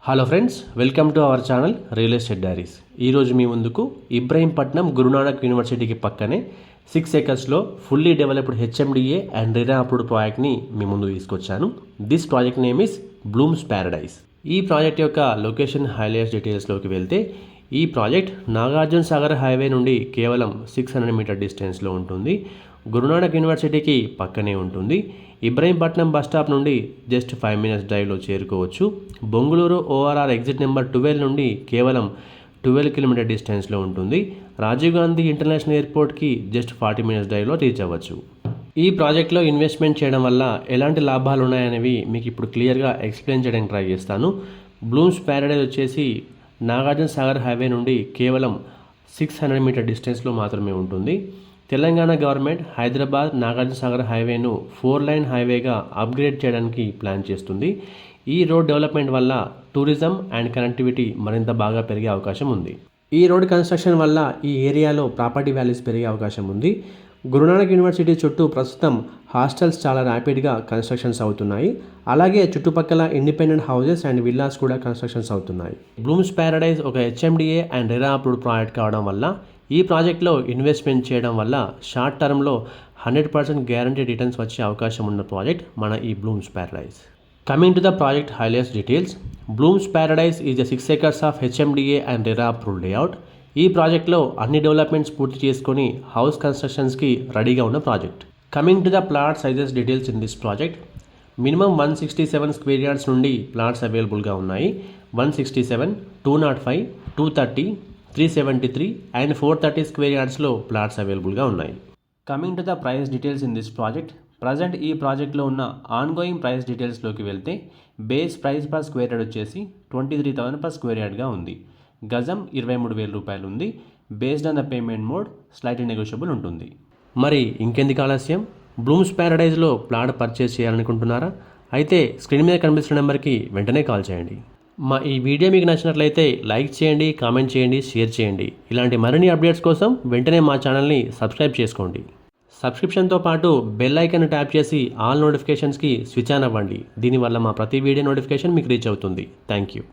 Hello friends, welcome to our channel real estate diaries. ఈరోజు మీ ముందుకు ఇబ్రహీంపట్నం గురునానక్ యూనివర్సిటీకి పక్కనే 6 acresలో fully developed HMDA and RERA approved ప్రాజెక్ట్ని మీ ముందు తీసుకొచ్చాను. This project name is Bloom's Paradise. ఈ ప్రాజెక్ట్ యొక్క లొకేషన్ హైలైట్స్ డీటెయిల్స్లోకి వెళ్తే, ఈ ప్రాజెక్ట్ నాగార్జున సాగర్ హైవే నుండి కేవలం 600 మీటర్ డిస్టెన్స్లో ఉంటుంది. గురునానక్ యూనివర్సిటీకి పక్కనే ఉంటుంది. ఇబ్రహీంపట్నం బస్ స్టాప్ నుండి జస్ట్ 5 minutes డ్రైవ్లో చేరుకోవచ్చు. బొంగుళూరు ఓఆర్ఆర్ ఎగ్జిట్ నెంబర్ 12 నుండి కేవలం 12 కిలోమీటర్ డిస్టెన్స్లో ఉంటుంది. రాజీవ్ గాంధీ ఇంటర్నేషనల్ ఎయిర్పోర్ట్కి జస్ట్ 40 minutes డ్రైవ్లో రీచ్ అవ్వచ్చు. ఈ ప్రాజెక్ట్లో ఇన్వెస్ట్మెంట్ చేయడం వల్ల ఎలాంటి లాభాలు ఉన్నాయనేవి మీకు ఇప్పుడు క్లియర్గా ఎక్స్ప్లెయిన్ చేయడానికి ట్రై చేస్తాను. బ్లూమ్స్ ప్యారడైజ్ వచ్చేసి నాగార్జున సాగర్ హైవే నుండి కేవలం 600 మీటర్ డిస్టెన్స్లో మాత్రమే ఉంటుంది. తెలంగాణ గవర్నమెంట్ హైదరాబాద్ నాగార్జున సాగర్ హైవేను 4-lane హైవేగా అప్గ్రేడ్ చేయడానికి ప్లాన్ చేస్తుంది. ఈ రోడ్ డెవలప్మెంట్ వల్ల టూరిజం అండ్ కనెక్టివిటీ మరింత బాగా పెరిగే అవకాశం ఉంది. ఈ రోడ్ కన్స్ట్రక్షన్ వల్ల ఈ ఏరియాలో ప్రాపర్టీ వాల్యూస్ పెరిగే అవకాశం ఉంది. గురునానక్ యూనివర్సిటీ చుట్టూ ప్రస్తుతం హాస్టల్స్ చాలా ర్యాపిడ్గా కన్స్ట్రక్షన్స్ అవుతున్నాయి. అలాగే చుట్టుపక్కల ఇండిపెండెంట్ హౌసెస్ అండ్ విల్లాస్ కూడా కన్స్ట్రక్షన్స్ అవుతున్నాయి. బ్లూమ్స్ ప్యారడైజ్ ఒక HMDA and RERA approved project కావడం వల్ల, ఈ ప్రాజెక్ట్లో ఇన్వెస్ట్మెంట్ చేయడం వల్ల షార్ట్ టర్మ్లో 100% గ్యారంటీ రిటర్న్స్ వచ్చే అవకాశం ఉన్న ప్రాజెక్ట్ మన ఈ Blooms Paradise. Coming to the project highlights details. Blooms Paradise is a 6 acres of HMDA and RERA approved layout. ఈ ప్రాజెక్ట్లో అన్ని డెవలప్మెంట్స్ పూర్తి చేసుకొని హౌస్ కన్స్ట్రక్షన్స్కి రెడీగా ఉన్న project. Coming to the plot sizes details in this project. Minimum 167 square yards నుండి plots అవైలబుల్గా ఉన్నాయి. 167, 205, 230, 373 అండ్ 430 స్క్వేర్ యార్డ్స్లో ప్లాట్స్ అవైలబుల్గా ఉన్నాయి. Coming to the price details in this project. Present ఈ ప్రాజెక్ట్లో ఉన్న ఆన్గోయింగ్ ప్రైస్ డీటెయిల్స్లోకి వెళ్తే, base price per square yard వచ్చేసి 23,000 per స్క్వేర్ యార్డ్గా ఉంది. గజం 23,000 రూపాయలు ఉంది. Based on the payment mode slightly negotiable ఉంటుంది. మరి ఇంకెందుకు ఆలస్యం, బ్లూమ్స్ ప్యారడైజ్లో ప్లాట్ పర్చేస్ చేయాలనుకుంటున్నారా? అయితే స్క్రీన్ మీద కనిపిస్తున్న నెంబర్కి వెంటనే కాల్ చేయండి. మా ఈ వీడియో మీకు నచ్చినట్లయితే లైక్ చేయండి, కామెంట్ చేయండి, షేర్ చేయండి. ఇలాంటి మరిన్ని అప్డేట్స్ కోసం వెంటనే మా ఛానల్ని సబ్స్క్రైబ్ చేసుకోండి. సబ్స్క్రిప్షన్తో పాటు బెల్ ఐకాన్ ట్యాప్ చేసి ఆల్ నోటిఫికేషన్స్కి స్విచ్ ఆన్ అవ్వండి. దీనివల్ల మా ప్రతి వీడియో నోటిఫికేషన్ మీకు రీచ్ అవుతుంది. Thank you.